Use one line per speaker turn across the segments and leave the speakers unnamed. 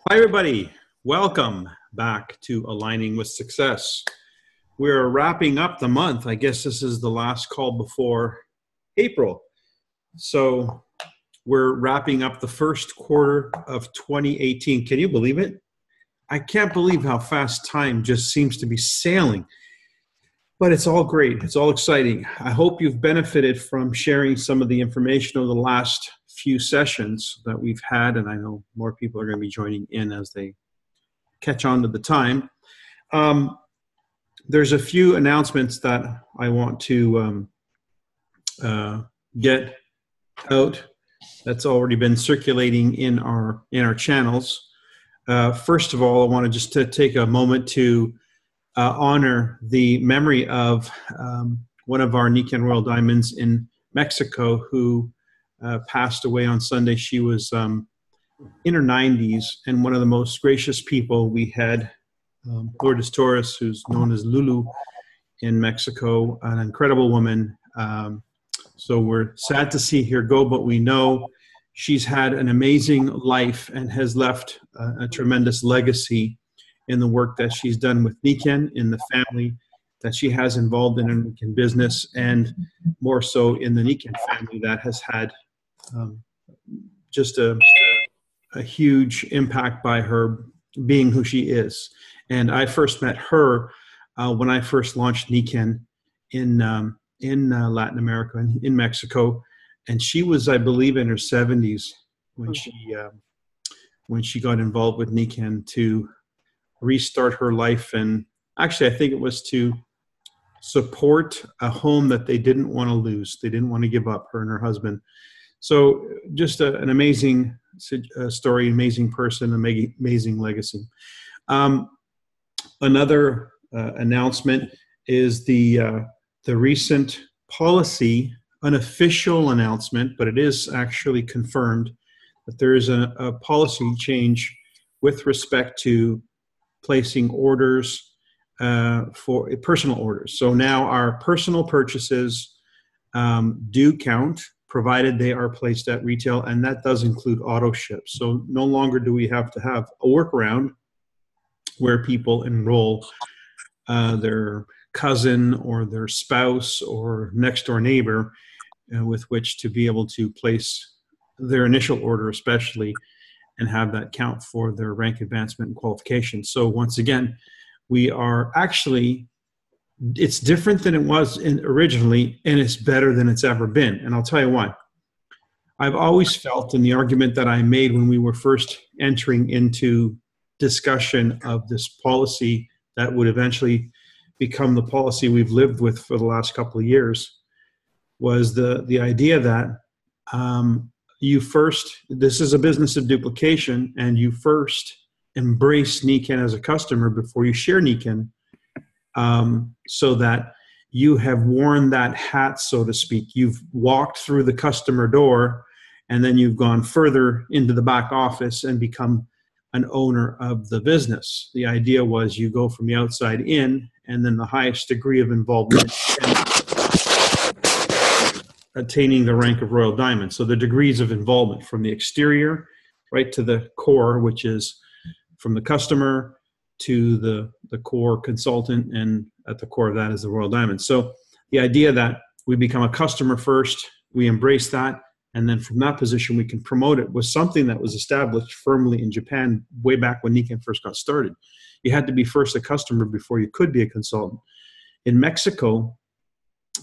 Hi, everybody. Welcome back to Aligning with Success. We're wrapping up the month. I guess this is the last call before April. So we're wrapping up the first quarter of 2018. Can you believe it? I can't believe how fast time just seems to be sailing. But it's all great. It's all exciting. I hope you've benefited from sharing some of the information over the last few sessions that we've had, and I know more people are going to be joining in as they catch on to the time. There's a few announcements that I want to get out that's already been circulating in our channels. First of all, I want to just take a moment to honor the memory of one of our Nikken Royal Diamonds in Mexico who passed away on Sunday. She was in her 90s and one of the most gracious people. We had Lourdes Torres, who's known as Lulu in Mexico, an incredible woman. So we're sad to see her go, but we know she's had an amazing life and has left a tremendous legacy in the work that she's done with Nikken, in the family that she has involved in Nikken business, and more so in the Nikken family that has had just a huge impact by her being who she is. And I first met her when I first launched Nikken in Latin America, in Mexico, and she was, I believe, in her 70s when she got involved with Nikken to restart her life. And actually, I think it was to support a home that they didn't want to lose. They didn't want to give up, her and her husband. So just an amazing story, amazing person, amazing legacy. Another announcement is the recent policy, unofficial announcement, but it is actually confirmed that there is a policy change with respect to placing orders for personal orders. So now our personal purchases do count, provided they are placed at retail, and that does include auto ship. So no longer do we have to have a workaround where people enroll their cousin or their spouse or next door neighbor with which to be able to place their initial order, especially, and have that count for their rank advancement and qualification. So once again, we are actually, it's different than it was originally, and it's better than it's ever been. And I'll tell you why. I've always felt, in the argument that I made when we were first entering into discussion of this policy that would eventually become the policy we've lived with for the last couple of years, was the idea that this is a business of duplication, and you first embrace Nikken as a customer before you share Nikken, so that you have worn that hat, so to speak. You've walked through the customer door, and then you've gone further into the back office and become an owner of the business. The idea was you go from the outside in, and then the highest degree of involvement attaining the rank of Royal Diamond. So the degrees of involvement from the exterior right to the core, which is from the customer to the core consultant, and at the core of that is the Royal Diamond. So the idea that we become a customer first, we embrace that, and then from that position we can promote it, was something that was established firmly in Japan way back when Nikken first got started. You had to be first a customer before you could be a consultant. In Mexico,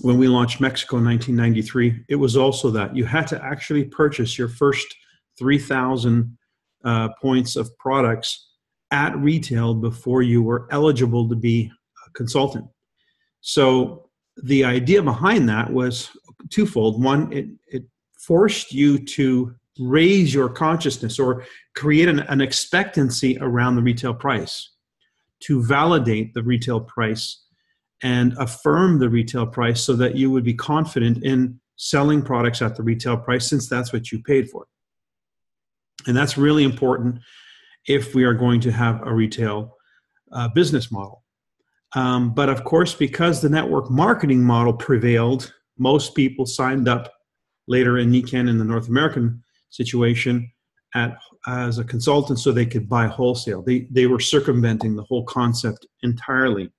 when we launched Mexico in 1993, it was also that. You had to actually purchase your first 3,000 points of products at retail before you were eligible to be a consultant. So the idea behind that was twofold. One, it forced you to raise your consciousness or create an expectancy around the retail price, to validate the retail price and affirm the retail price so that you would be confident in selling products at the retail price, since that's what you paid for. And that's really important if we are going to have a retail business model. But of course, because the network marketing model prevailed, most people signed up later in Nikken, in the North American situation, as a consultant so they could buy wholesale. They were circumventing the whole concept entirely.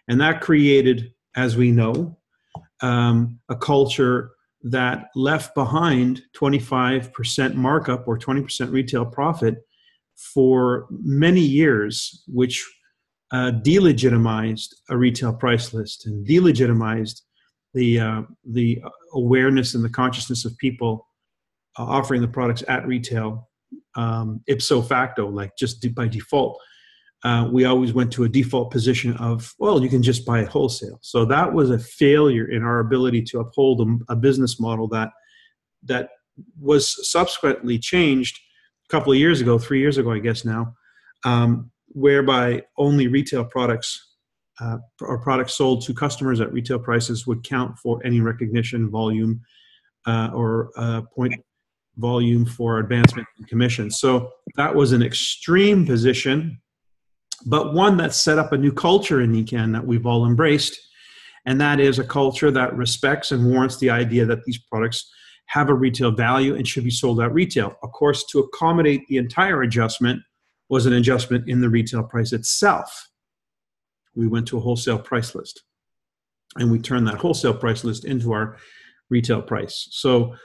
And that created, as we know, a culture that left behind 25% markup or 20% retail profit for many years, which delegitimized a retail price list and delegitimized the awareness and the consciousness of people offering the products at retail, ipso facto, like just by default. We always went to a default position of, well, you can just buy it wholesale. So that was a failure in our ability to uphold a business model that was subsequently changed a couple of years ago, 3 years ago, I guess now, whereby only retail products or products sold to customers at retail prices would count for any recognition, volume, or point volume for advancement and commission. So that was an extreme position, but one that set up a new culture in Nikken that we've all embraced. And that is a culture that respects and warrants the idea that these products have a retail value and should be sold at retail. Of course, to accommodate the entire adjustment was an adjustment in the retail price itself. We went to a wholesale price list, and we turned that wholesale price list into our retail price. So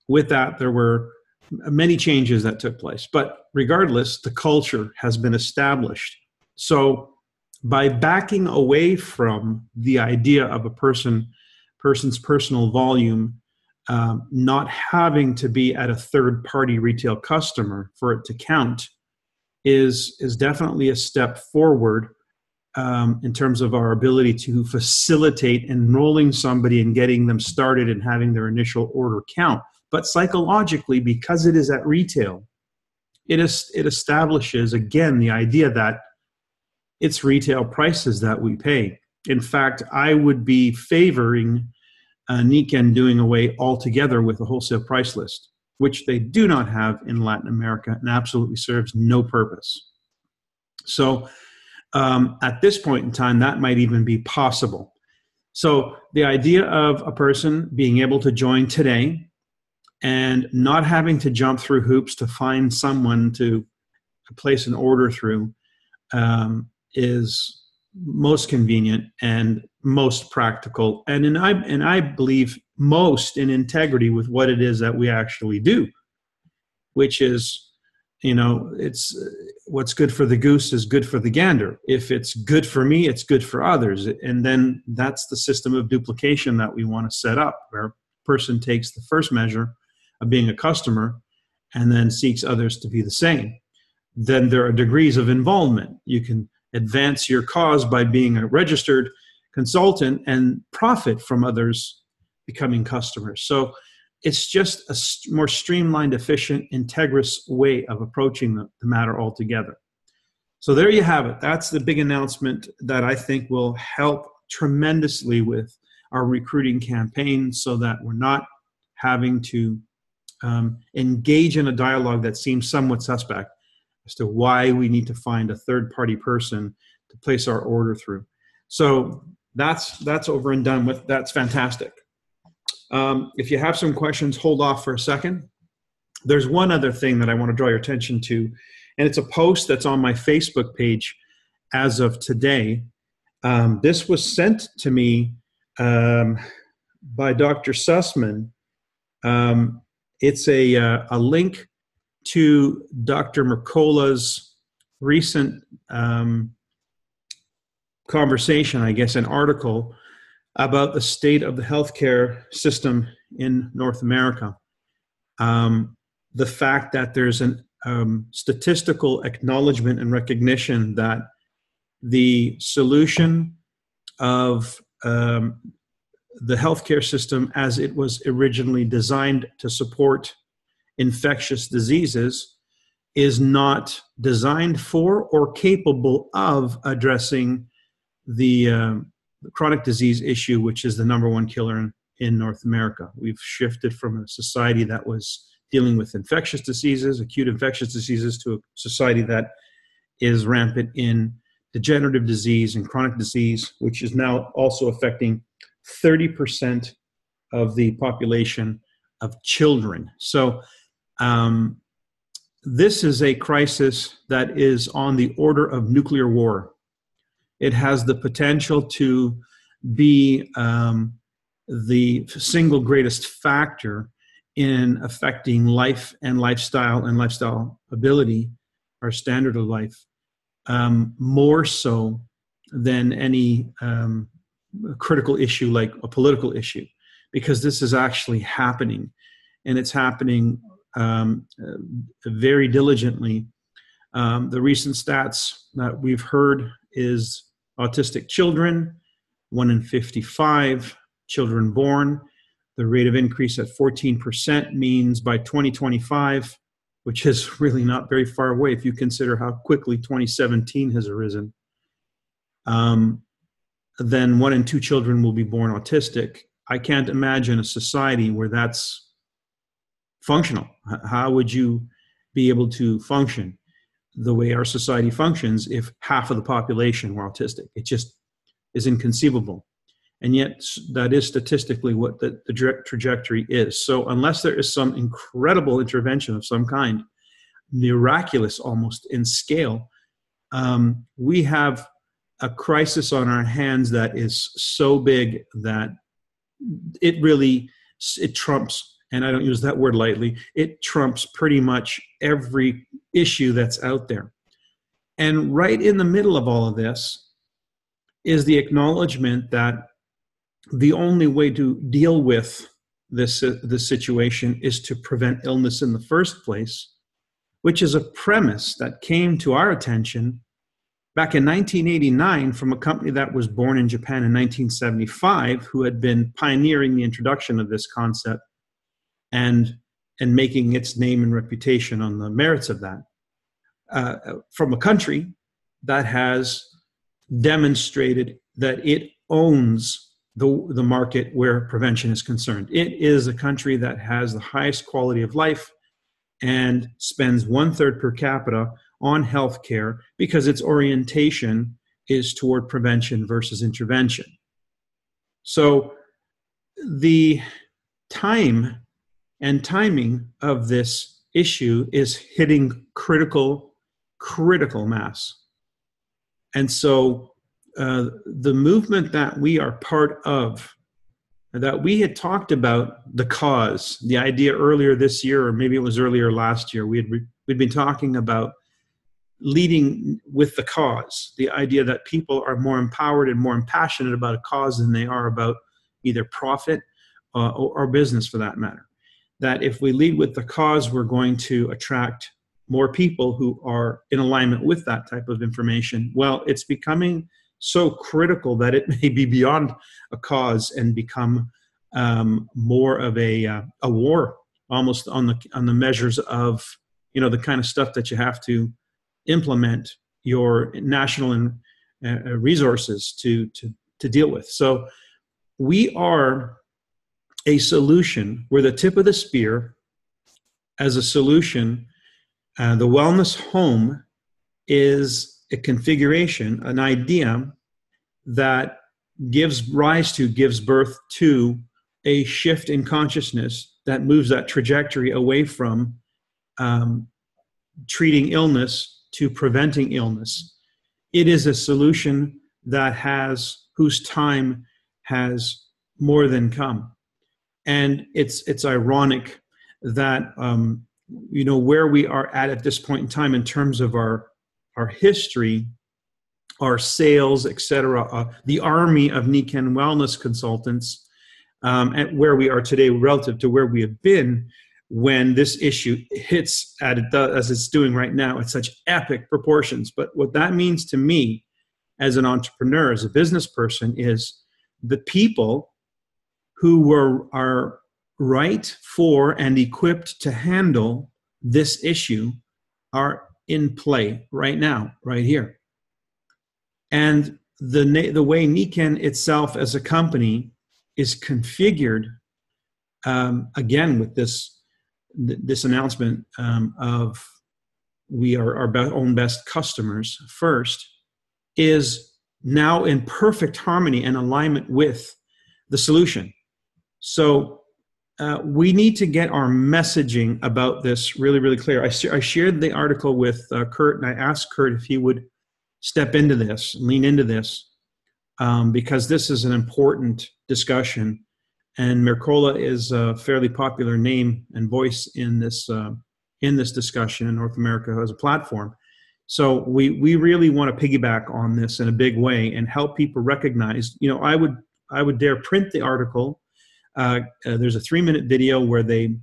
with that, there were many changes that took place. But regardless, the culture has been established. So by backing away from the idea of a person's personal volume not having to be at a third-party retail customer for it to count is definitely a step forward in terms of our ability to facilitate enrolling somebody and getting them started and having their initial order count. But psychologically, because it is at retail, it establishes, again, the idea that it's retail prices that we pay. In fact, I would be favoring Nikken doing away altogether with a wholesale price list, which they do not have in Latin America and absolutely serves no purpose. So at this point in time, that might even be possible. So the idea of a person being able to join today and not having to jump through hoops to find someone to place an order through is most convenient and most practical, and I believe most in integrity with what it is that we actually do, which is, it's what's good for the goose is good for the gander. If it's good for me, it's good for others. And then that's the system of duplication that we want to set up, where a person takes the first measure of being a customer and then seeks others to be the same. Then there are degrees of involvement. You can advance your cause by being a registered consultant and profit from others becoming customers. So it's just a more streamlined, efficient, integrous way of approaching the matter altogether. So there you have it. That's the big announcement that I think will help tremendously with our recruiting campaign, so that we're not having to engage in a dialogue that seems somewhat suspect as to why we need to find a third-party person to place our order through. So that's over and done with. That's fantastic. If you have some questions, hold off for a second. There's one other thing that I want to draw your attention to, and it's a post that's on my Facebook page as of today. This was sent to me by Dr. Sussman. It's a link to Dr. Mercola's recent conversation, I guess, an article about the state of the healthcare system in North America. The fact that there's an statistical acknowledgement and recognition that the solution of the healthcare system as it was originally designed to support infectious diseases is not designed for or capable of addressing the chronic disease issue, which is the #1 killer in North America. We've shifted from a society that was dealing with infectious diseases, acute infectious diseases, to a society that is rampant in degenerative disease and chronic disease, which is now also affecting 30% of the population of children. So this is a crisis that is on the order of nuclear war. It has the potential to be the single greatest factor in affecting life and lifestyle ability, our standard of life, more so than any critical issue like a political issue, because this is actually happening, and it's happening very diligently. The recent stats that we've heard is autistic children, 1 in 55 children born. The rate of increase at 14% means by 2025, which is really not very far away if you consider how quickly 2017 has arisen, then 1 in 2 children will be born autistic. I can't imagine a society where that's functional. How would you be able to function the way our society functions if half of the population were autistic? It just is inconceivable. And yet that is statistically what the trajectory is. So unless there is some incredible intervention of some kind, miraculous almost in scale, we have a crisis on our hands that is so big that it trumps, and I don't use that word lightly, it trumps pretty much every issue that's out there. And right in the middle of all of this is the acknowledgement that the only way to deal with this situation is to prevent illness in the first place, which is a premise that came to our attention back in 1989 from a company that was born in Japan in 1975, who had been pioneering the introduction of this concept and making its name and reputation on the merits of that, from a country that has demonstrated that it owns the market where prevention is concerned. It is a country that has the highest quality of life and spends 1/3 per capita on healthcare because its orientation is toward prevention versus intervention. So the time and timing of this issue is hitting critical mass. And so the movement that we are part of, that we had talked about the cause, the idea earlier this year, or maybe it was earlier last year, we'd been talking about leading with the cause, the idea that people are more empowered and more passionate about a cause than they are about either profit or business for that matter. That if we lead with the cause, we're going to attract more people who are in alignment with that type of information. Well, it's becoming so critical that it may be beyond a cause and become more of a war, almost on the measures of, the kind of stuff that you have to implement your national and resources to deal with. So we are a solution. We're the tip of the spear as a solution. The wellness home is a configuration, an idea that gives birth to a shift in consciousness that moves that trajectory away from treating illness to preventing illness. It is a solution whose time has more than come. And it's ironic that where we are at this point in time in terms of our history, our sales, etc., the Army of Nikken wellness consultants, and where we are today relative to where we have been when this issue hits as it's doing right now at such epic proportions. But what that means to me as an entrepreneur, as a business person, is the people who are right for and equipped to handle this issue are in play right now, right here. And the way Nikken itself as a company is configured, again with this announcement of we are our own best customers first, is now in perfect harmony and alignment with the solution. So we need to get our messaging about this really, really clear. I shared the article with Kurt, and I asked Kurt if he would step into this, lean into this, because this is an important discussion. And Mercola is a fairly popular name and voice in this discussion in North America as a platform. So we really want to piggyback on this in a big way and help people recognize. You know, I would dare print the article. There's a 3-minute video where they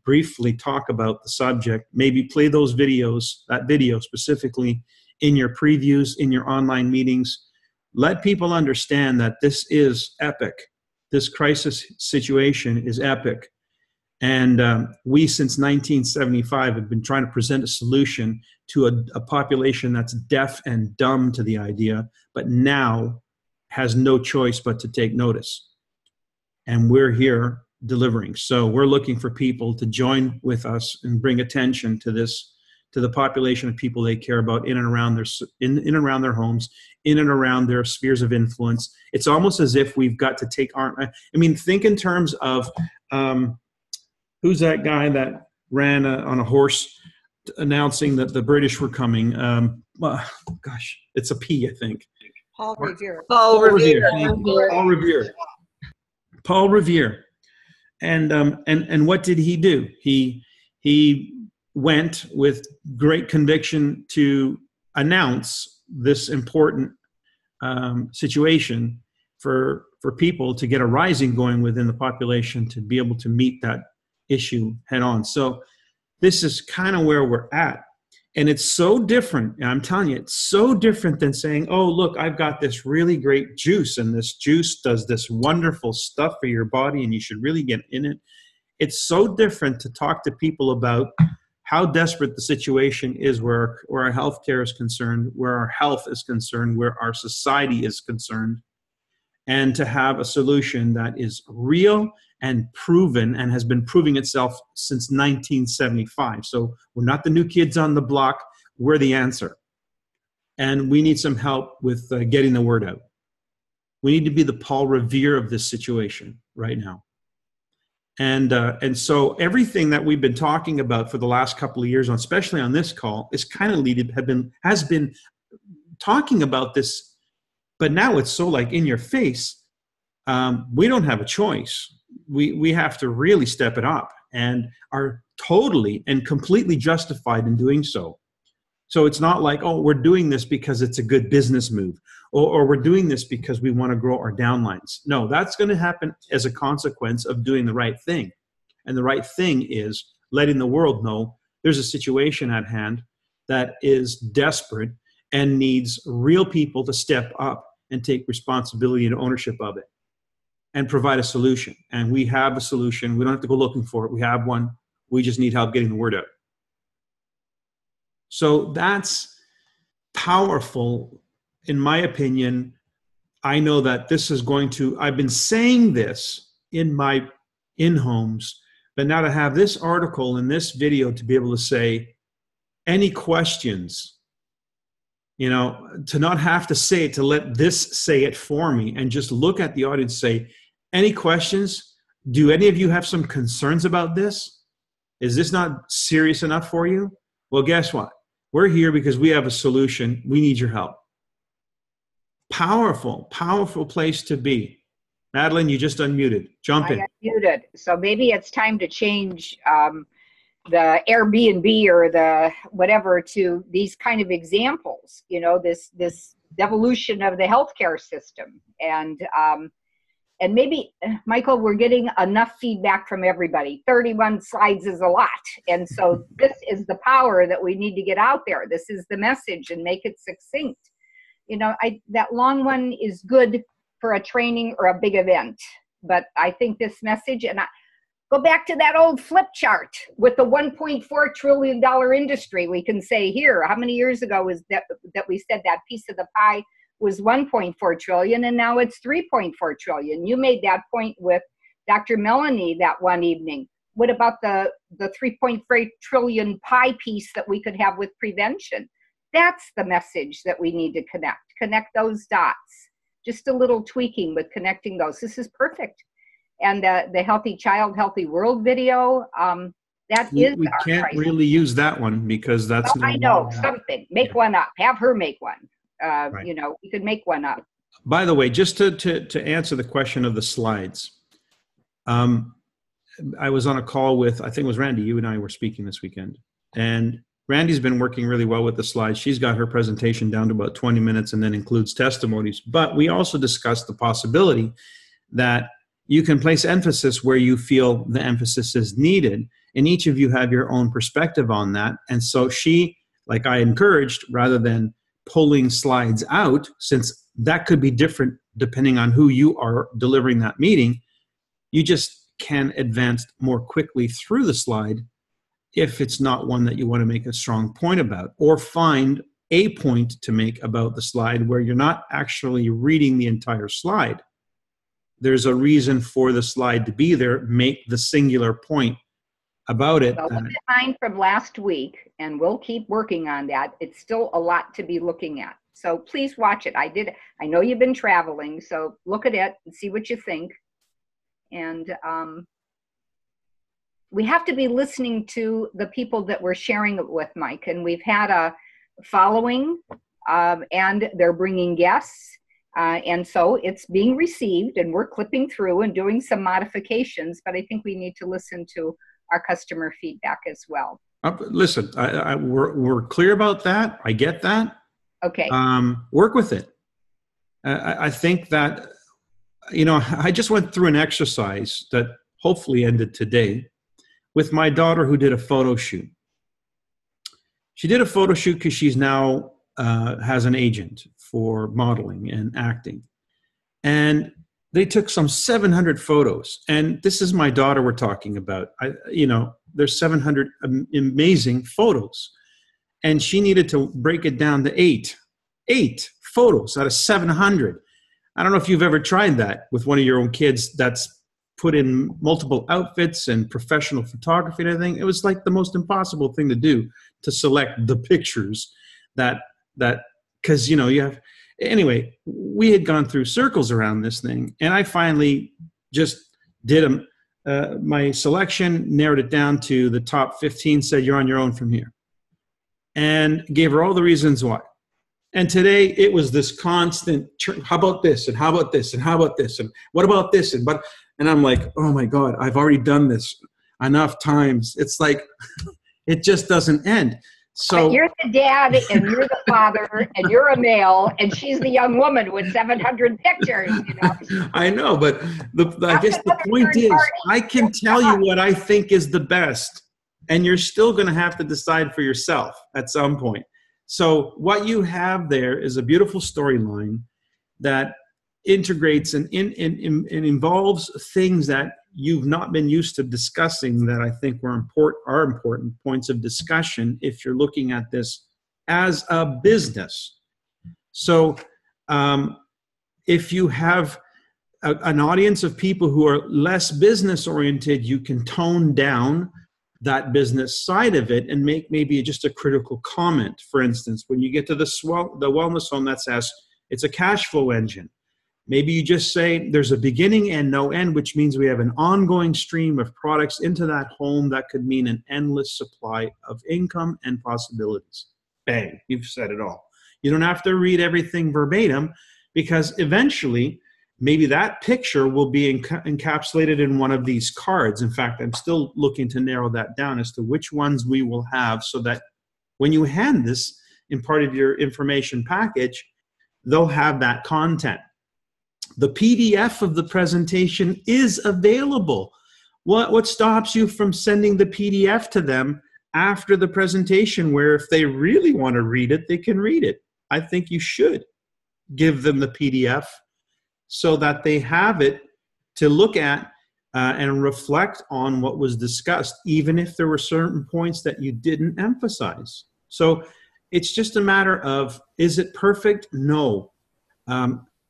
briefly talk about the subject. Maybe play those videos, that video specifically, in your previews, in your online meetings. Let people understand that this is epic. This crisis situation is epic. And we, since 1975, have been trying to present a solution to a population that's deaf and dumb to the idea, but now has no choice but to take notice. And we're here delivering. So we're looking for people to join with us and bring attention to this, to the population of people they care about in and around their homes, in and around their spheres of influence. It's almost as if we've got to take our, I mean, think in terms of, who's that guy that ran on a horse announcing that the British were coming? Gosh, it's a P, I think.
Paul Revere.
Paul Revere. Paul Revere. Paul Revere. And what did he do? He went with great conviction to announce this important situation for people to get a rising going within the population to be able to meet that issue head on. So this is kind of where we're at. And it's so different. And I'm telling you, it's so different than saying, oh, look, I've got this really great juice, and this juice does this wonderful stuff for your body, and you should really get in it. It's so different to talk to people about how desperate the situation is where our healthcare is concerned, where our health is concerned, where our society is concerned, and to have a solution that is real and proven and has been proving itself since 1975. So we're not the new kids on the block. We're the answer. And we need some help with getting the word out. We need to be the Paul Revere of this situation right now. And so everything that we've been talking about for the last couple of years, especially on this call, is kind of has been talking about this, but now it's so like in your face. We don't have a choice. We have to really step it up, and are totally and completely justified in doing so. So it's not like, oh, we're doing this because it's a good business move, or we're doing this because we want to grow our downlines. No, that's going to happen as a consequence of doing the right thing. And the right thing is letting the world know there's a situation at hand that is desperate and needs real people to step up and take responsibility and ownership of it and provide a solution. And we have a solution. We don't have to go looking for it. We have one. We just need help getting the word out. So that's powerful, in my opinion. I know that this is going to, I've been saying this in my in-homes, but now to have this article and this video to be able to say, any questions, you know, to not have to say it, to let this say it for me and just look at the audience and say, any questions? Do any of you have some concerns about this? Is this not serious enough for you? Well, guess what? We're here because we have a solution. We need your help. Powerful, powerful place to be. Madeline, you just unmuted. Jump in.
I unmuted. So maybe it's time to change the Airbnb or the whatever to these kind of examples, you know, this devolution of the healthcare system. And maybe, Michael, we're getting enough feedback from everybody. 31 slides is a lot. And so this is the power that we need to get out there. This is the message, and make it succinct. You know, that long one is good for a training or a big event. But I think this message, and go back to that old flip chart with the $1.4 trillion industry. We can say here, how many years ago was that we said that piece of the pie was 1.4 trillion, and now it's 3.4 trillion. You made that point with Dr. Melanie that one evening. What about the 3.4 trillion pie piece that we could have with prevention? That's the message that we need to connect those dots. Just a little tweaking with connecting those. This is perfect. and the Healthy Child, Healthy World video. That
We
is our
can't
pricing.
really use that one because that's
Well, I know something. Make one up. Have her make one.
Right.
You know, we could make one up.
By the way, just to answer the question of the slides, I was on a call with, I think it was Randy, you and I were speaking this weekend. And Randy's been working really well with the slides. She's got her presentation down to about 20 minutes and then includes testimonies. But we also discussed the possibility that you can place emphasis where you feel the emphasis is needed. And each of you have your own perspective on that. And so she, like I encouraged, rather than pulling slides out, since that could be different depending on who you are delivering that meeting, you just can advance more quickly through the slide if it's not one that you want to make a strong point about, or find a point to make about the slide where you're not actually reading the entire slide. There's a reason for the slide to be there. Make the singular point about it.
Well, look at mine from last week, and we'll keep working on that. It's still a lot to be looking at. So please watch it. I know you've been traveling, so look at it and see what you think. And we have to be listening to the people that we're sharing it with, Mike. And we've had a following, and they're bringing guests. And so it's being received, and we're clipping through and doing some modifications. But I think we need to listen to our customer feedback as well.
Listen, we're clear about that. I get that.
Okay.
Work with it. I think that, I just went through an exercise that hopefully ended today with my daughter who did a photo shoot. She did a photo shoot because she's now has an agent for modeling and acting. And they took some 700 photos. And this is my daughter we're talking about. There's 700 amazing photos. And she needed to break it down to eight photos out of 700. I don't know if you've ever tried that with one of your own kids that's put in multiple outfits and professional photography and everything. It was like the most impossible thing to do, to select the pictures because, you have, anyway, we had gone through circles around this thing, and I finally just did my selection, narrowed it down to the top 15, said, you're on your own from here, and gave her all the reasons why. And today it was this constant, how about this, and how about this, and how about this, and what about this, and I'm like, oh my God, I've already done this enough times. It's like, it just doesn't end. So
but you're the dad, and you're the father, and you're a male, and she's the young woman with 700 pictures.
I know, but I guess the point is, I can tell you what I think is the best, and you're still going to have to decide for yourself at some point. So what you have there is a beautiful storyline that integrates and involves things that you've not been used to discussing, that I think are important points of discussion if you're looking at this as a business. So if you have an audience of people who are less business oriented, you can tone down that business side of it and make maybe just a critical comment. For instance, when you get to the wellness home that says it's a cash flow engine, maybe you just say there's a beginning and no end, which means we have an ongoing stream of products into that home that could mean an endless supply of income and possibilities. Bang, you've said it all. You don't have to read everything verbatim, because eventually maybe that picture will be encapsulated in one of these cards. In fact, I'm still looking to narrow that down as to which ones we will have, so that when you hand this in part of your information package, they'll have that content. The PDF of the presentation is available. What stops you from sending the PDF to them after the presentation, where if they really want to read it, they can read it? I think you should give them the PDF so that they have it to look at and reflect on what was discussed, even if there were certain points that you didn't emphasize. So it's just a matter of, is it perfect? No.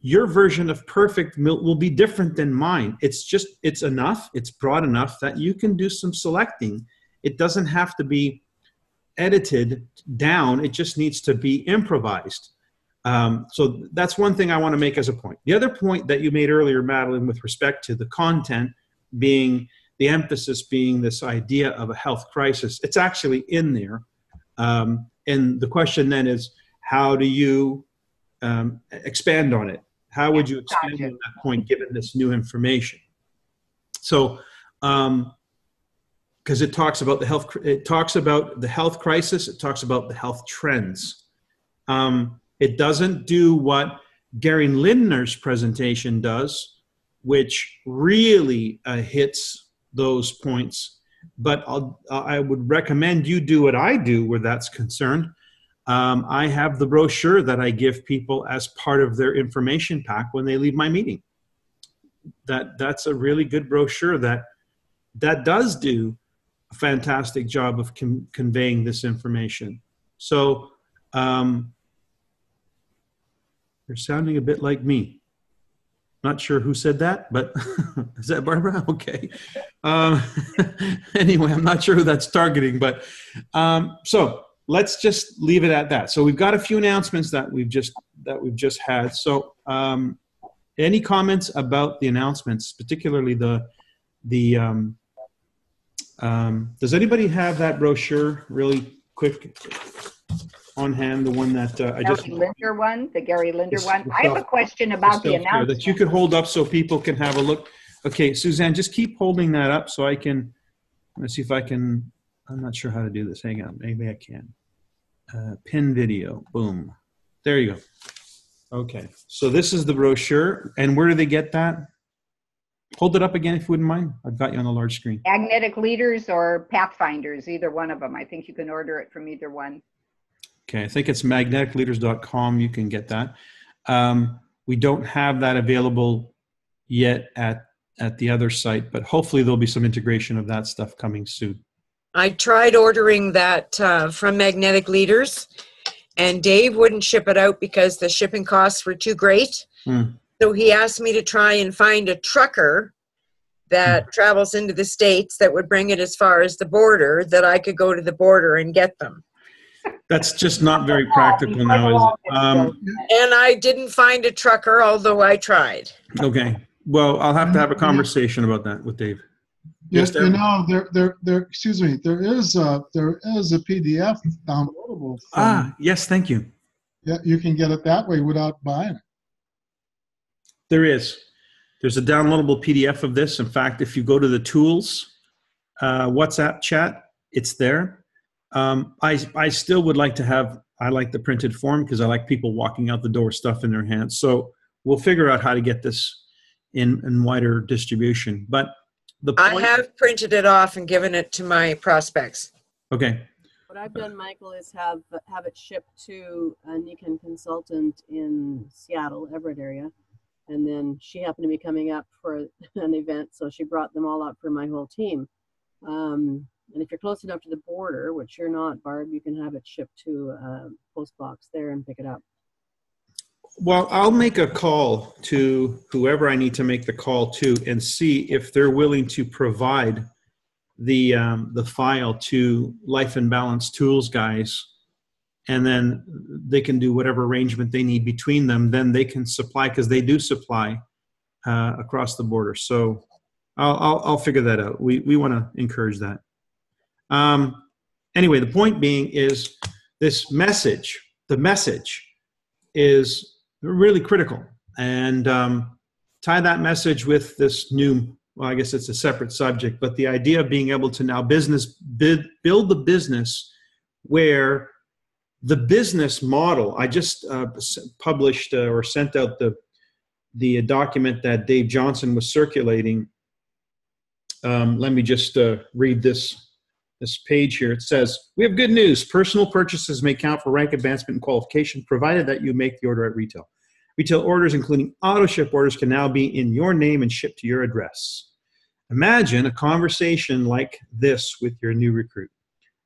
Your version of perfect will be different than mine. It's enough, it's broad enough that you can do some selecting. It doesn't have to be edited down. It just needs to be improvised. So that's one thing I want to make as a point. The other point that you made earlier, Madeline, with respect to the content being, the emphasis being this idea of a health crisis, it's actually in there. And the question then is, how do you expand on it? How would you expand on that point given this new information? So, because it talks about the health crisis, it talks about the health trends. It doesn't do what Gary Lindner's presentation does, which really hits those points. But I would recommend you do what I do where that's concerned. I have the brochure that I give people as part of their information pack when they leave my meeting. That's a really good brochure that does do a fantastic job of conveying this information. So you're sounding a bit like me. Not sure who said that, but is that Barbara? Okay. Anyway, I'm not sure who that's targeting, but so let's just leave it at that. So we've got a few announcements that we've just had. So any comments about the announcements, particularly does anybody have that brochure really quick on hand, the one that
the Gary Linder one. I have a question about the announcement.
That you could hold up so people can have a look. Okay, Suzanne, just keep holding that up so I can, let's see if I can, I'm not sure how to do this. Hang on, maybe I can. Pin video, boom. There you go. Okay, so this is the brochure. And where do they get that? Hold it up again if you wouldn't mind. I've got you on a large screen.
Magnetic Leaders or Pathfinders, either one of them. I think you can order it from either one.
Okay, I think it's magneticleaders.com. You can get that. We don't have that available yet at the other site, but hopefully there'll be some integration of that stuff coming soon.
I tried ordering that from Magnetic Leaders, and Dave wouldn't ship it out because the shipping costs were too great. So he asked me to try and find a trucker that travels into the States that would bring it as far as the border, that I could go to the border and get them.
That's just not very practical now, is it?
And I didn't find a trucker, although I tried.
Okay. Well, I'll have to have a conversation about that with Dave.
Yes, you know, excuse me, there is a PDF downloadable.
Yes, thank you.
Yeah, you can get it that way without buying it.
There's a downloadable PDF of this. In fact, if you go to the tools, WhatsApp chat, it's there. I still would like to have, I like the printed form because I like people walking out the door, stuff in their hands. So we'll figure out how to get this in wider distribution. But
I have printed it off and given it to my prospects.
Okay.
What I've done, Michael, is have it shipped to a Nikken consultant in Seattle, Everett area. And then she happened to be coming up for an event, so she brought them all up for my whole team. And if you're close enough to the border, which you're not, Barb, you can have it shipped to a post box there and pick it up.
Well, I'll make a call to whoever I need to make the call to and see if they're willing to provide the file to Life and Balance Tools guys, and then they can do whatever arrangement they need between them. Then they can supply, because they do supply across the border. So I'll figure that out. We want to encourage that. Anyway, the point being is this message. The message is really critical, and tie that message with this new, well, I guess it's a separate subject, but the idea of being able to now build the business where the business model, I just published or sent out the document that Dave Johnson was circulating. Let me just read this page here. It says, we have good news. Personal purchases may count for rank advancement and qualification, provided that you make the order at retail. Retail orders, including auto ship orders, can now be in your name and shipped to your address. Imagine a conversation like this with your new recruit.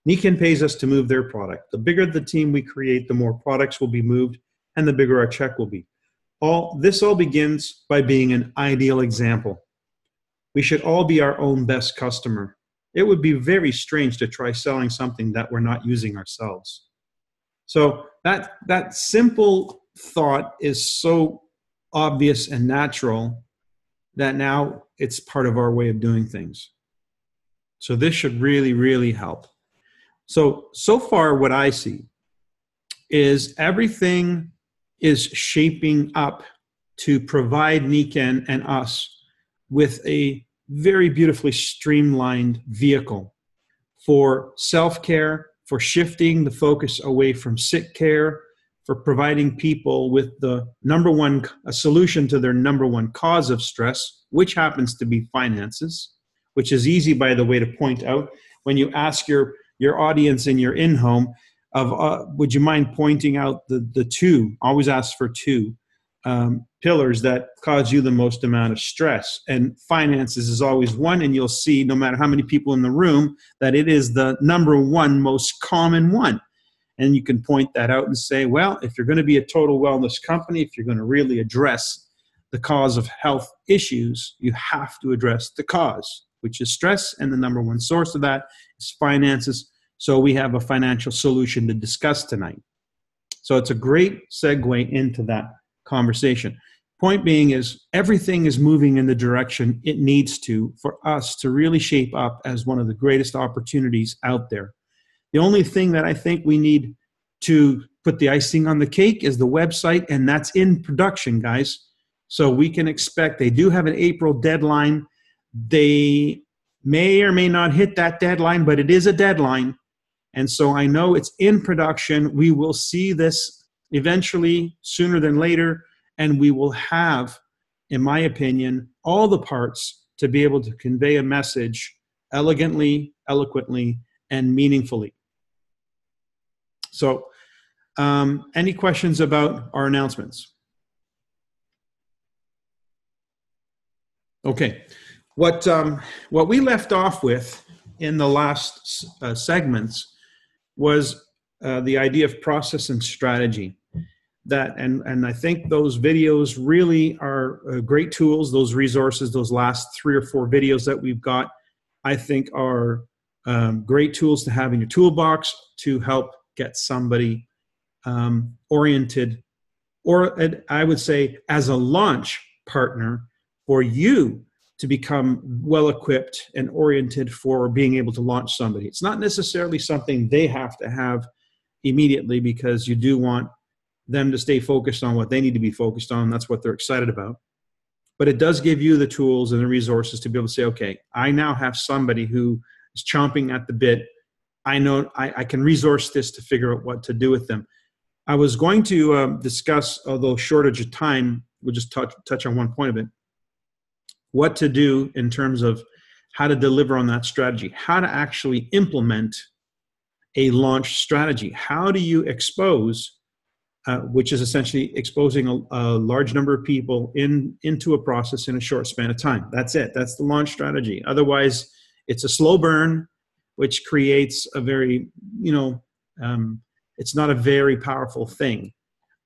Nikken pays us to move their product. The bigger the team we create, the more products will be moved, and the bigger our check will be. This all begins by being an ideal example. We should all be our own best customer. It would be very strange to try selling something that we're not using ourselves. So that simple thought is so obvious and natural that now it's part of our way of doing things. So this should really, really help. So far what I see is everything is shaping up to provide Nikken and us with a very beautifully streamlined vehicle for self-care, for shifting the focus away from sick care, for providing people with the a solution to their number one cause of stress, which happens to be finances, which is easy, by the way, to point out. When you ask your audience in your in-home, would you mind pointing out the two, always ask for two, pillars that cause you the most amount of stress. And finances is always one, and you'll see, no matter how many people in the room, that it is the number one most common one. And you can point that out and say, well, if you're going to be a total wellness company, if you're going to really address the cause of health issues, you have to address the cause, which is stress, and the number one source of that is finances. So we have a financial solution to discuss tonight. So it's a great segue into that conversation. Point being is everything is moving in the direction it needs to for us to really shape up as one of the greatest opportunities out there. The only thing that I think we need to put the icing on the cake is the website, and that's in production, guys. So we can expect, they do have an April deadline. They may or may not hit that deadline, but it is a deadline. And so I know it's in production. We will see this eventually, sooner than later, and we will have, in my opinion, all the parts to be able to convey a message elegantly, eloquently, and meaningfully. So any questions about our announcements? Okay. What we left off with in the last segments was the idea of process and strategy. And I think those videos really are great tools. Those resources, those last 3 or 4 videos that we've got, I think are great tools to have in your toolbox to help get somebody oriented, or I would say as a launch partner for you to become well-equipped and oriented for being able to launch somebody. It's not necessarily something they have to have immediately, because you do want them to stay focused on what they need to be focused on. That's what they're excited about. But it does give you the tools and the resources to be able to say, okay, I now have somebody who is chomping at the bit. I know I can resource this to figure out what to do with them. I was going to discuss, although shortage of time, we'll just touch on one point of it, what to do in terms of how to deliver on that strategy, how to actually implement a launch strategy. How do you expose, which is essentially exposing a large number of people into a process in a short span of time. That's it. That's the launch strategy. Otherwise, it's a slow burn, which creates a very, it's not a very powerful thing.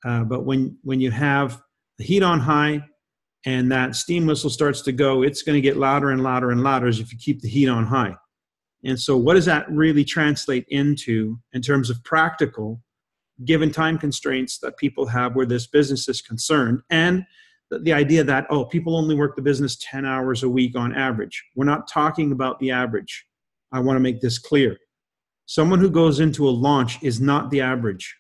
But when you have the heat on high and that steam whistle starts to go, it's going to get louder and louder and louder as if you keep the heat on high. And so what does that really translate into in terms of practical, given time constraints that people have where this business is concerned, and the idea that, oh, people only work the business 10 hours a week on average. We're not talking about the average. I want to make this clear. Someone who goes into a launch is not the average.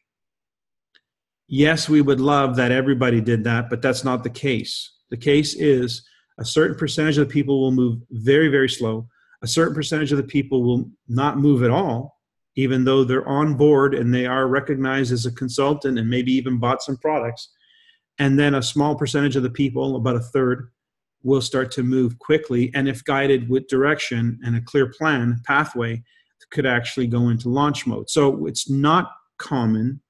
Yes, we would love that everybody did that, but that's not the case. The case is a certain percentage of the people will move very, very slow. A certain percentage of the people will not move at all, even though they're on board and they are recognized as a consultant and maybe even bought some products. And then a small percentage of the people, about a third, will start to move quickly, and if guided with direction and a clear plan, pathway, could actually go into launch mode. So it's not common,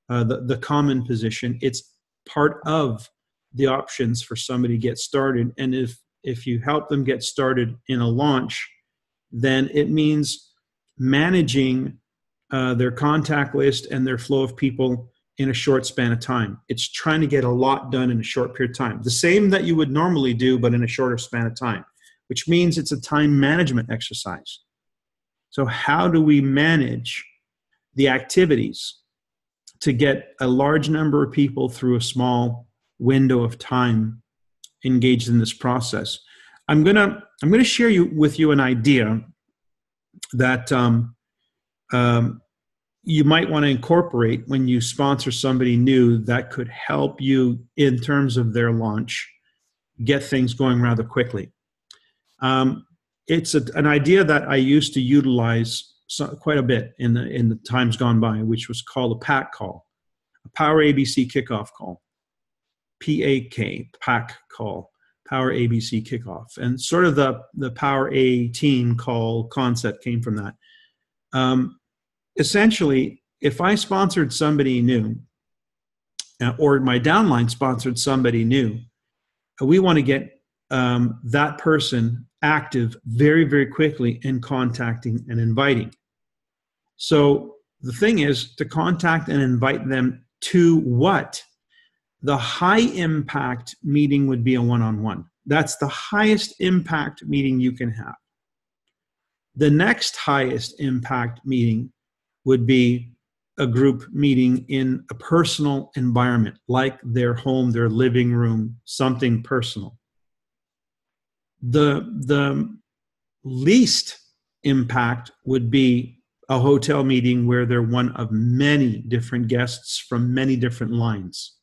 the common position. It's part of the options for somebody to get started. And if you help them get started in a launch, then it means managing their contact list and their flow of people in a short span of time. It's trying to get a lot done in a short period of time. The same that you would normally do, but in a shorter span of time, which means it's a time management exercise. So how do we manage the activities to get a large number of people through a small window of time engaged in this process. I'm gonna share with you an idea that you might want to incorporate when you sponsor somebody new that could help you in terms of their launch, get things going rather quickly. It's an idea that I used to utilize quite a bit in the times gone by, which was called a PAK call, a Power ABC Kickoff Call, PAK Call, Power ABC Kickoff, and sort of the Power A Team call concept came from that. Essentially, if I sponsored somebody new, or my downline sponsored somebody new, we want to get that person active very, very quickly in contacting and inviting. So the thing is to contact and invite them to what? The high impact meeting would be a one-on-one. That's the highest impact meeting you can have. The next highest impact meeting would be a group meeting in a personal environment, like their home, their living room, something personal. The least impact would be a hotel meeting where they're one of many different guests from many different lines.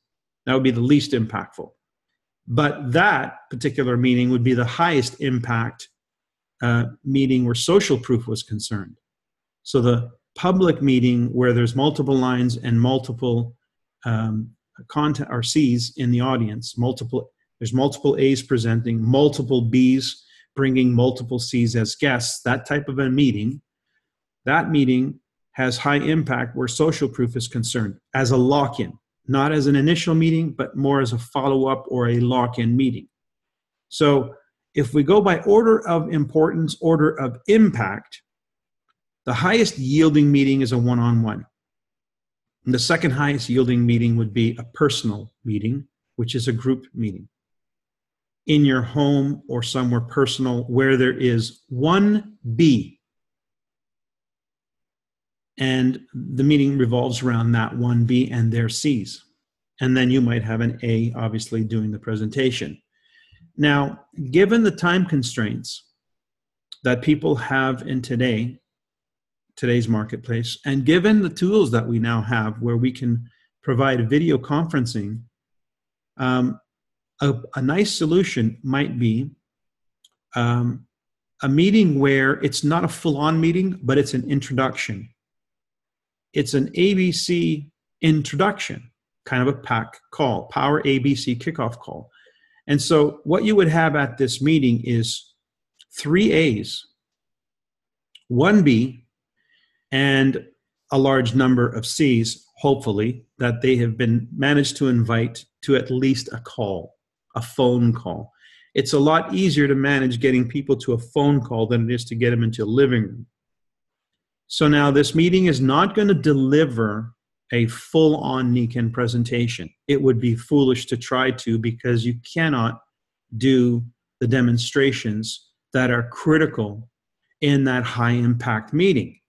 That would be the least impactful. But that particular meeting would be the highest impact meeting where social proof was concerned. So the public meeting where there's multiple lines and multiple content or C's in the audience, there's multiple A's presenting, multiple B's bringing multiple C's as guests, that type of a meeting, that meeting has high impact where social proof is concerned as a lock-in, not as an initial meeting, but more as a follow-up or a lock-in meeting. So if we go by order of importance, order of impact, the highest yielding meeting is a one-on-one. And the second highest yielding meeting would be a personal meeting, which is a group meeting in your home or somewhere personal where there is one B. And the meeting revolves around that one B and their C's. And then you might have an A, obviously, doing the presentation. Now, given the time constraints that people have in today's marketplace, and given the tools that we now have where we can provide video conferencing, a nice solution might be a meeting where it's not a full-on meeting, but it's an introduction. It's an ABC introduction, kind of a PAK call, Power ABC Kickoff Call. And so what you would have at this meeting is 3 A's, 1 B, and a large number of C's, hopefully, that they have been managed to invite to at least a call, a phone call. It's a lot easier to manage getting people to a phone call than it is to get them into a living room. So now this meeting is not going to deliver a full-on Nikken presentation. It would be foolish to try to, because you cannot do the demonstrations that are critical in that high-impact meeting.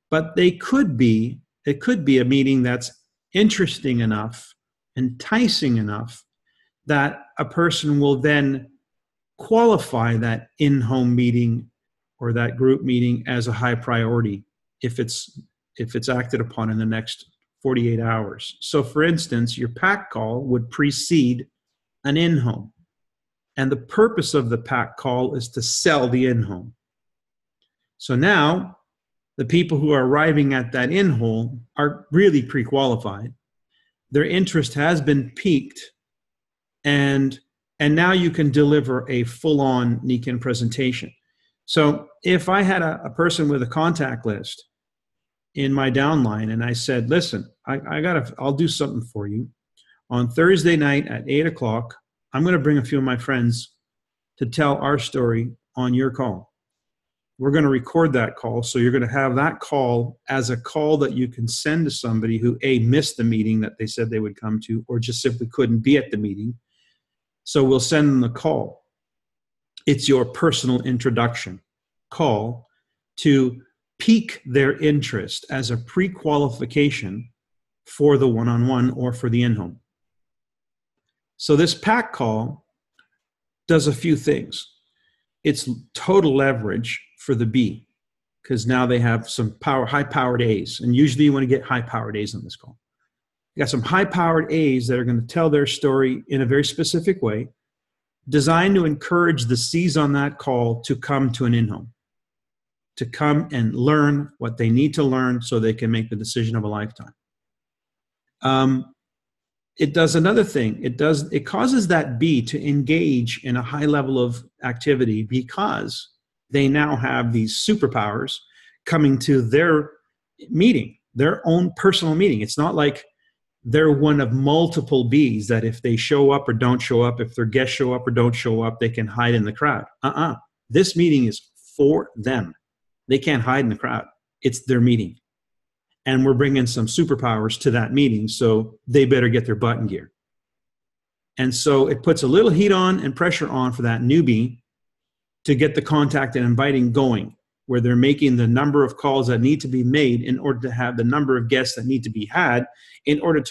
But it could be a meeting that's interesting enough, enticing enough, that a person will then qualify that in-home meeting or that group meeting as a high priority if it's acted upon in the next 48 hours. So for instance, your PAK call would precede an in-home. And the purpose of the PAK call is to sell the in-home. So now the people who are arriving at that in-home are really pre-qualified. Their interest has been piqued, and now you can deliver a full-on Nikken presentation. So if I had a person with a contact list in my downline and I said, listen, I'll do something for you. On Thursday night at 8 o'clock, I'm going to bring a few of my friends to tell our story on your call. We're going to record that call. So you're going to have that call as a call that you can send to somebody who A, missed the meeting that they said they would come to, or just simply couldn't be at the meeting. So we'll send them the call. It's your personal introduction call to pique their interest as a pre-qualification for the one-on-one or for the in-home. So this PAK call does a few things. It's total leverage for the B, because now they have some high-powered A's, and usually you want to get high-powered A's on this call. You got some high-powered A's that are going to tell their story in a very specific way, designed to encourage the C's on that call to come to an in-home, to come and learn what they need to learn so they can make the decision of a lifetime. It does another thing. It causes that B to engage in a high level of activity because they now have these superpowers coming to their meeting, their own personal meeting. It's not like they're one of multiple Bs that if they show up or don't show up, if their guests show up or don't show up, they can hide in the crowd. This meeting is for them. They can't hide in the crowd. It's their meeting. And we're bringing some superpowers to that meeting, so they better get their butt in gear. And so it puts a little heat on and pressure on for that newbie to get the contact and inviting going, where they're making the number of calls that need to be made in order to have the number of guests that need to be had in order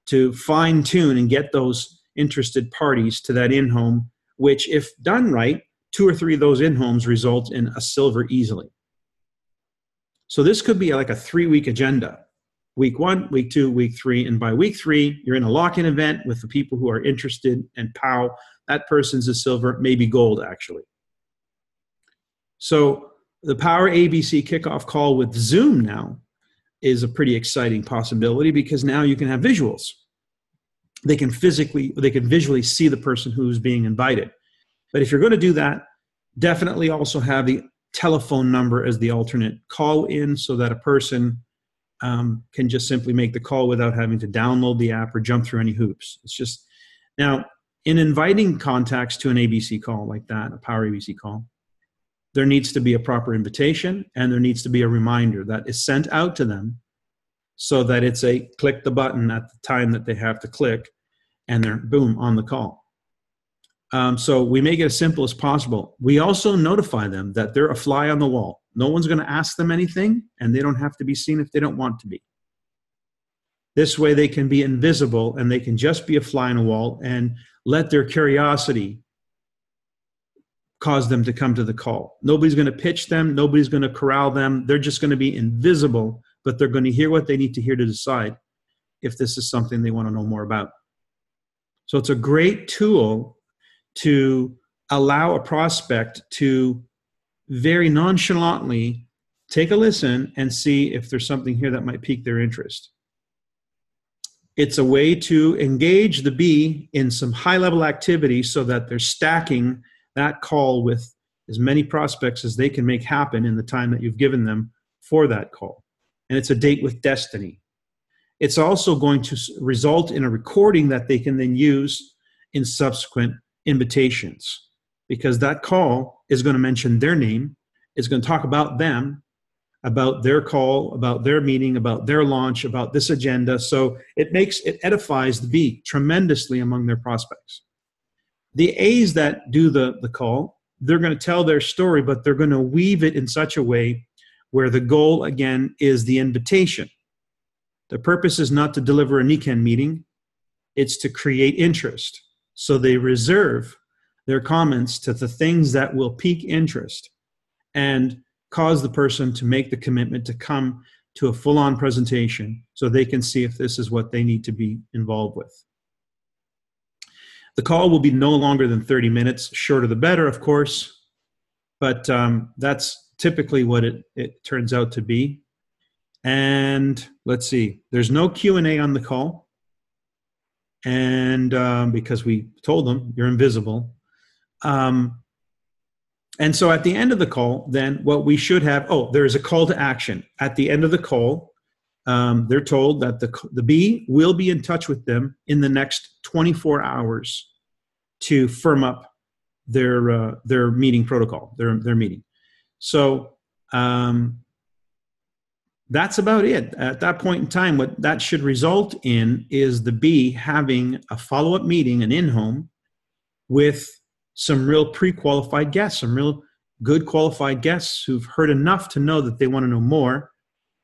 to fine tune and get those interested parties to that in-home, which if done right, 2 or 3 of those in-homes result in a silver easily. So this could be like a 3-week agenda. Week 1, week 2, week 3, and by week 3, you're in a lock-in event with the people who are interested, and pow, that person's a silver, maybe gold actually. So the Power ABC Kickoff Call with Zoom now is a pretty exciting possibility because now you can have visuals. They can visually see the person who's being invited. But if you're going to do that, definitely also have the telephone number as the alternate call in so that a person can just simply make the call without having to download the app or jump through any hoops. It's just, now, in inviting contacts to an ABC call like that, a Power ABC call, there needs to be a proper invitation and there needs to be a reminder that is sent out to them so that it's a click the button at the time that they have to click and they're, boom, on the call. So we make it as simple as possible. We also notify them that they're a fly on the wall. No one's going to ask them anything, and they don't have to be seen if they don't want to be. This way they can be invisible, and they can just be a fly on the wall and let their curiosity cause them to come to the call. Nobody's going to pitch them. Nobody's going to corral them. They're just going to be invisible, but they're going to hear what they need to hear to decide if this is something they want to know more about. So it's a great tool to allow a prospect to very nonchalantly take a listen and see if there's something here that might pique their interest. It's a way to engage the B in some high-level activity so that they're stacking that call with as many prospects as they can make happen in the time that you've given them for that call. And it's a date with destiny. It's also going to result in a recording that they can then use in subsequent invitations, because that call is going to mention their name, it's going to talk about them, about their call, about their meeting, about their launch, about this agenda. So it edifies the B tremendously among their prospects. The A's that do the call, they're going to tell their story, but they're going to weave it in such a way where the goal, again, is the invitation. The purpose is not to deliver a Nikken meeting, it's to create interest. So they reserve their comments to the things that will pique interest and cause the person to make the commitment to come to a full-on presentation so they can see if this is what they need to be involved with. The call will be no longer than 30 minutes, shorter the better, of course, but that's typically what it turns out to be. And let's see, there's no Q&A on the call. And because we told them you're invisible. And so at the end of the call, then what we should have, there is a call to action. At the end of the call, they're told that the B will be in touch with them in the next 24 hours to firm up their meeting protocol, their meeting. So that's about it. At that point in time, what that should result in is the B having a follow-up meeting, an in-home, with some real pre-qualified guests, some real good qualified guests who've heard enough to know that they want to know more.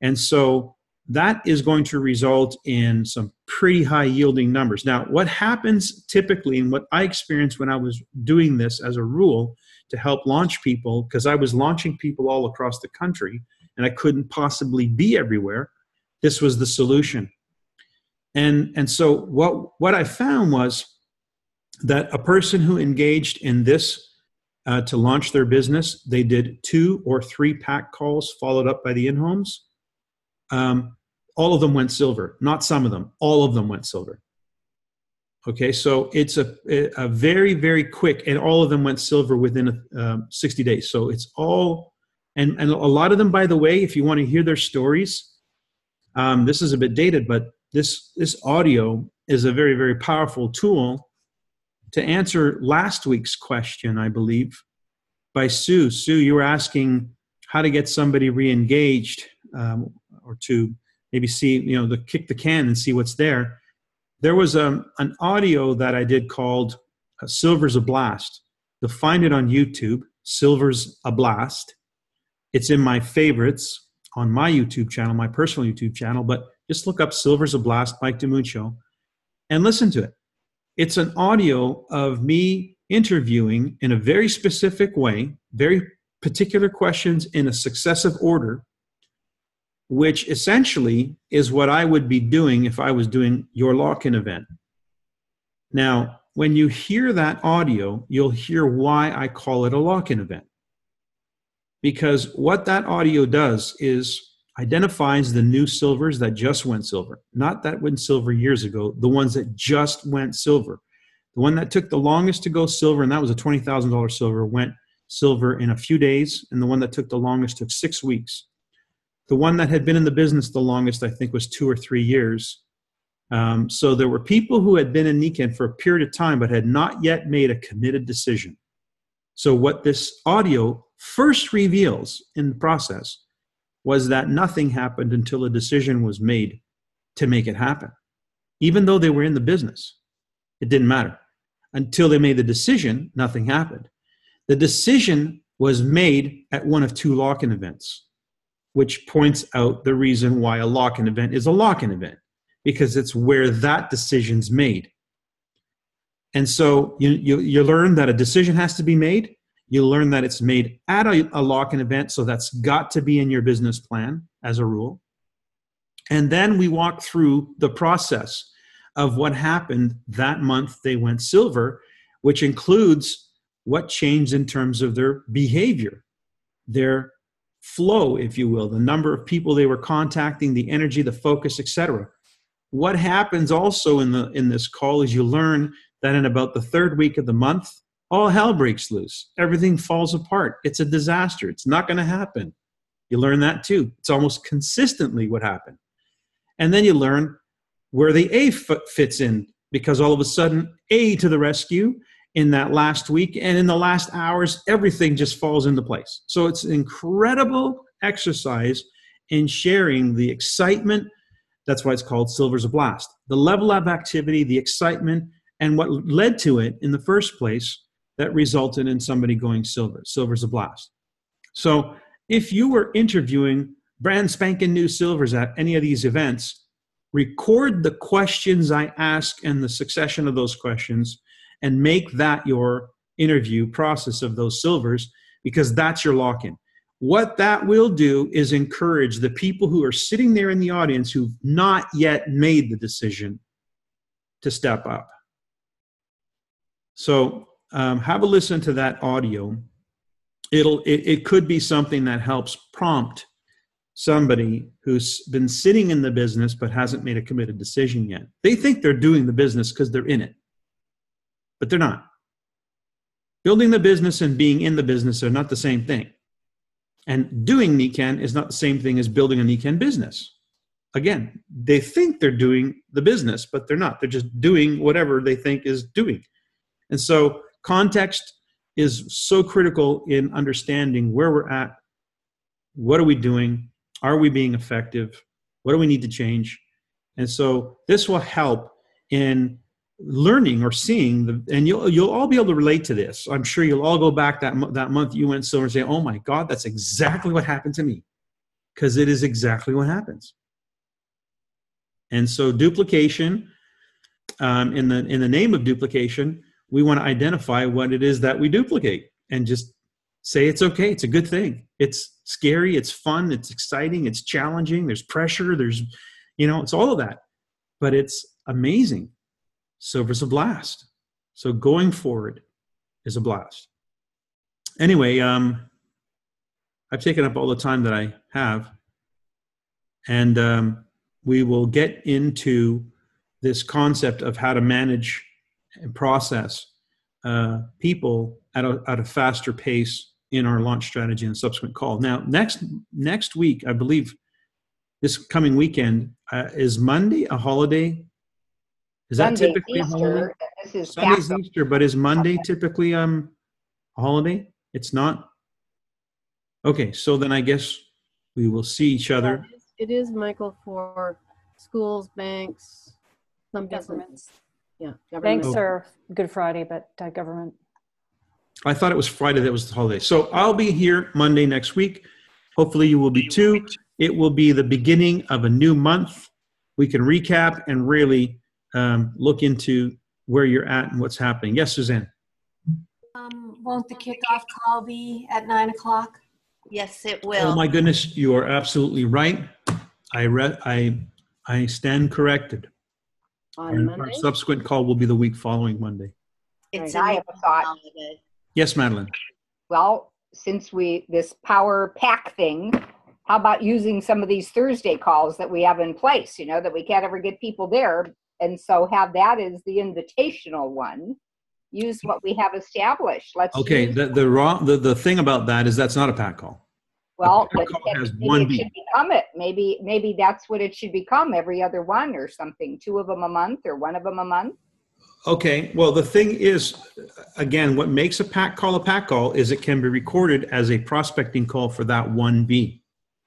And so that is going to result in some pretty high yielding numbers. Now, what happens typically, and what I experienced when I was doing this as a rule to help launch people, because I was launching people all across the country and I couldn't possibly be everywhere, this was the solution. And so what I found was that a person who engaged in this to launch their business, they did 2 or 3 PAK calls followed up by the in-homes. All of them went silver, not some of them, all of them went silver. Okay, so it's a very, very quick, and all of them went silver within 60 days. So it's all, and a lot of them, by the way, if you want to hear their stories, this is a bit dated, but this audio is a very, very powerful tool to answer last week's question, I believe, by Sue. Sue, you were asking how to get somebody re-engaged, or to maybe see, kick the can and see what's there. There was an audio that I did called Silver's a Blast. You'll find it on YouTube, Silver's a Blast. It's in my favorites on my YouTube channel, my personal YouTube channel, but just look up Silver's a Blast by DiMuccio and listen to it. It's an audio of me interviewing in a very specific way, very particular questions in a successive order, which essentially is what I would be doing if I was doing your lock-in event. Now, when you hear that audio, you'll hear why I call it a lock-in event. Because what that audio does is identifies the new silvers that just went silver. Not that went silver years ago, the ones that just went silver. The one that took the longest to go silver, and that was a $20,000 silver, went silver in a few days, and the one that took the longest took 6 weeks. The one that had been in the business the longest, I think, was 2 or 3 years. So there were people who had been in Nikken for a period of time but had not yet made a committed decision. So what this audio first reveals in the process was that nothing happened until a decision was made to make it happen. Even though they were in the business, it didn't matter. Until they made the decision, nothing happened. The decision was made at one of 2 lock-in events, which points out the reason why a lock-in event is a lock-in event, because it's where that decision's made. And so you learn that a decision has to be made. You learn that it's made at a lock-in event, so that's got to be in your business plan as a rule. And then we walk through the process of what happened that month they went silver, which includes what changed in terms of their behavior, their flow, if you will, the number of people they were contacting, the energy, the focus, etc. What happens also in this call is you learn that in about the 3rd week of the month, all hell breaks loose. Everything falls apart. It's a disaster. It's not going to happen. You learn that too. It's almost consistently what happened. And then you learn where the A fits in, because all of a sudden, A to the rescue in that last week, and in the last hours, everything just falls into place. So it's an incredible exercise in sharing the excitement. That's why it's called Silver's a Blast. The level of activity, the excitement, and what led to it in the first place that resulted in somebody going silver. Silver's a Blast. So if you were interviewing brand spanking new silvers at any of these events, record the questions I ask and the succession of those questions, and make that your interview process of those silvers, because that's your lock-in. What that will do is encourage the people who are sitting there in the audience who've not yet made the decision to step up. So have a listen to that audio. It could be something that helps prompt somebody who's been sitting in the business but hasn't made a committed decision yet. They think they're doing the business because they're in it, but they're not. Building the business and being in the business are not the same thing. And doing Nikken is not the same thing as building a Nikken business. Again, they think they're doing the business, but they're not. They're just doing whatever they think is doing. And so context is so critical in understanding where we're at. What are we doing? Are we being effective? What do we need to change? And so this will help in learning or seeing, and you'll all be able to relate to this. I'm sure you'll all go back that month you went silver and say, oh my God, that's exactly what happened to me. Because it is exactly what happens. And so duplication, in the name of duplication, we want to identify what it is that we duplicate and just say it's okay. It's a good thing. It's scary. It's fun. It's exciting. It's challenging. There's pressure. There's, it's all of that. But it's amazing. Silver's a blast. So going forward is a blast. Anyway, I've taken up all the time that I have. And we will get into this concept of how to manage and process people at a faster pace in our launch strategy and subsequent call. Now, next week, I believe this coming weekend, is Monday a holiday? Is that
Sunday's
typically
Easter.
a holiday?
This is
Sunday's
Passover.
Easter, but is Monday typically a holiday? It's not? Okay, so then I guess we will see each other.
It is, Michael, for schools, banks, some
Governments.
Yeah, government.
Banks are Good Friday, but government.
I thought it was Friday that was the holiday. So I'll be here Monday next week. Hopefully you will be too. It will be the beginning of a new month. We can recap and really look into where you're at and what's happening. Yes, Suzanne?
Won't the kickoff call be at 9 o'clock?
Yes, it will.
Oh my goodness, you are absolutely right. I stand corrected.
On Monday?
Our subsequent call will be the week following Monday.
It's
I have a thought.
holiday.
Yes, Madeline.
Well, since this power pack thing, how about using some of these Thursday calls that we have in place, that we can't ever get people there. And so have that as the invitational one. Use what we have established.
Okay, the thing about that is that's not a PAK call.
Well,
PAK call has
maybe
one
it
beat.
should become it. Maybe that's what it should become, every other one or something. 2 of them a month or 1 of them a month.
Okay, well, the thing is, again, what makes a PAK call is it can be recorded as a prospecting call for that 1B.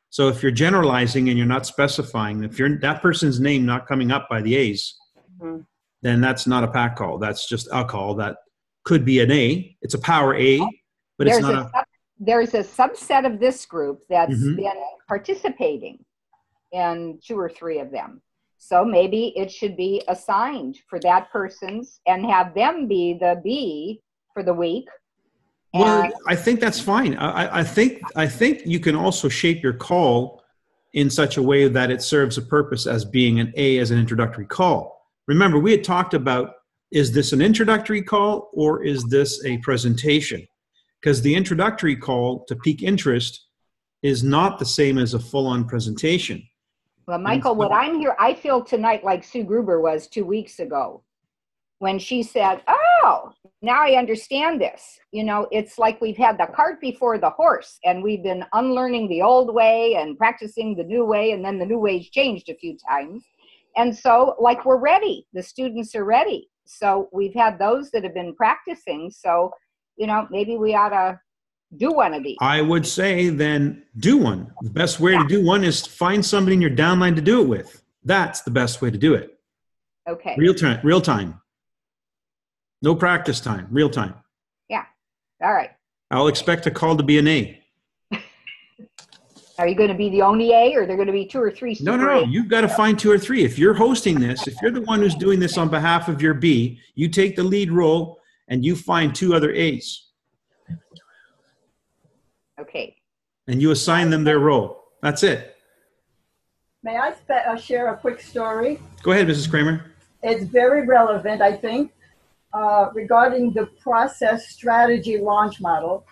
So if you're generalizing and you're not specifying, if that person's name not coming up by the A's, then that's not a PAK call. That's just a call that could be an A. It's a power A, but it's not
There's a subset of this group that's
Mhm.
been participating in 2 or 3 of them. So maybe it should be assigned for that person's and have them be the B for the week.
Well,
And
I think that's fine. I think you can also shape your call in such a way that it serves a purpose as being an A as an introductory call. Remember, we had talked about, is this an introductory call or is this a presentation? Because the introductory call to pique interest is not the same as a full-on presentation.
well, Michael, what I'm here, I feel tonight like Sue Gruber was 2 weeks ago when she said, oh, now I understand this. It's like we've had the cart before the horse and we've been unlearning the old way and practicing the new way, and then the new way's changed a few times. And so like we're ready, the students are ready. So we've had those that have been practicing. So, maybe we ought to do one of these.
I would say then do one. The best way to do one is to find somebody in your downline to do it with. That's the best way to do it.
Okay.
Real time. No practice time, real time.
Yeah. All right.
I'll expect a call to be an A.
Are you going to be the only A, or are there going to be 2 or 3 super
No.
A's?
You've got to find 2 or 3. If you're hosting this, if you're the one who's doing this on behalf of your B, you take the lead role and you find 2 other A's.
Okay.
And you assign them their role. That's it.
May I share a quick story?
Go ahead, Mrs. Kramer.
It's very relevant, I think, regarding the process strategy launch model.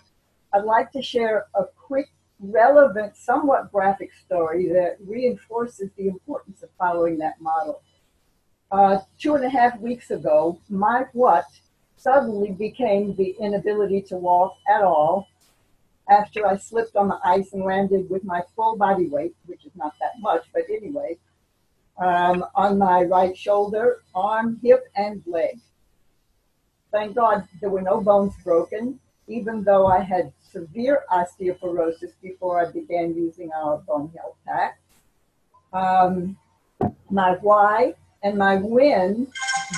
I'd like to share a quick, relevant, somewhat graphic story that reinforces the importance of following that model. 2.5 weeks ago, my what suddenly became the inability to walk at all after I slipped on the ice and landed with my full body weight, which is not that much, but anyway, on my right shoulder, arm, hip, and leg. Thank God there were no bones broken, even though I had severe osteoporosis before I began using our bone health pack. My why and my win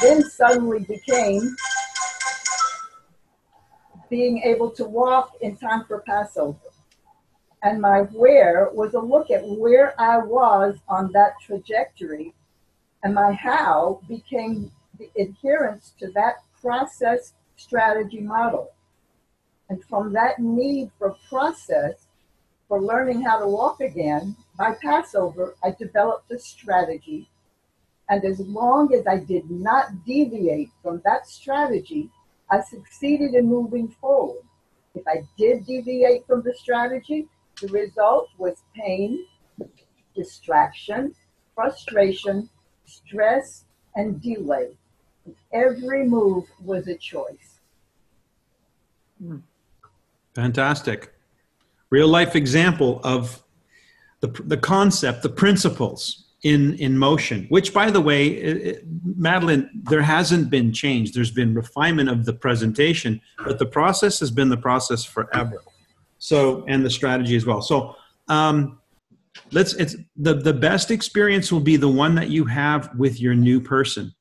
then suddenly became being able to walk in time for Passover. And my where was a look at where I was on that trajectory And my how became the adherence to that process strategy model. And from that need for process, for learning how to walk again, by Passover, I developed a strategy. And as long as I did not deviate from that strategy, I succeeded in moving forward. If I did deviate from the strategy, the result was pain, distraction, frustration, stress, and delay. Every move was a choice.
Fantastic. Real life example of the concept, the principles in motion, which, by the way, Madeline, there hasn't been change. There's been refinement of the presentation, but the process has been the process forever. So, and the strategy as well. So, it's the best experience will be the one that you have with your new person.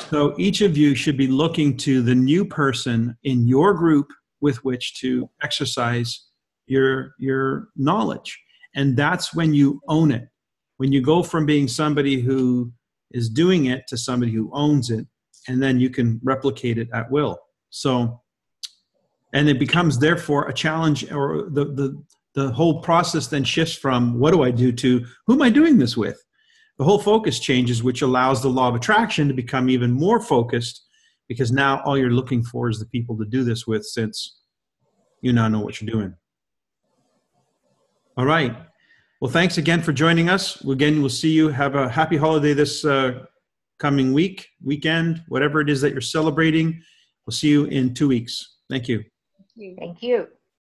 So each of you should be looking to the new person in your group with which to exercise your knowledge. And that's when you own it. When you go from being somebody who is doing it to somebody who owns it, and then you can replicate it at will. So, and it becomes therefore a challenge, or the whole process then shifts from what do I do to who am I doing this with? The whole focus changes, which allows the law of attraction to become even more focused, because now all you're looking for is the people to do this with, since you now know what you're doing. All right. Well, thanks again for joining us. Again, we'll see you. Have a happy holiday this coming weekend, whatever it is that you're celebrating. We'll see you in 2 weeks. Thank you.
Thank you.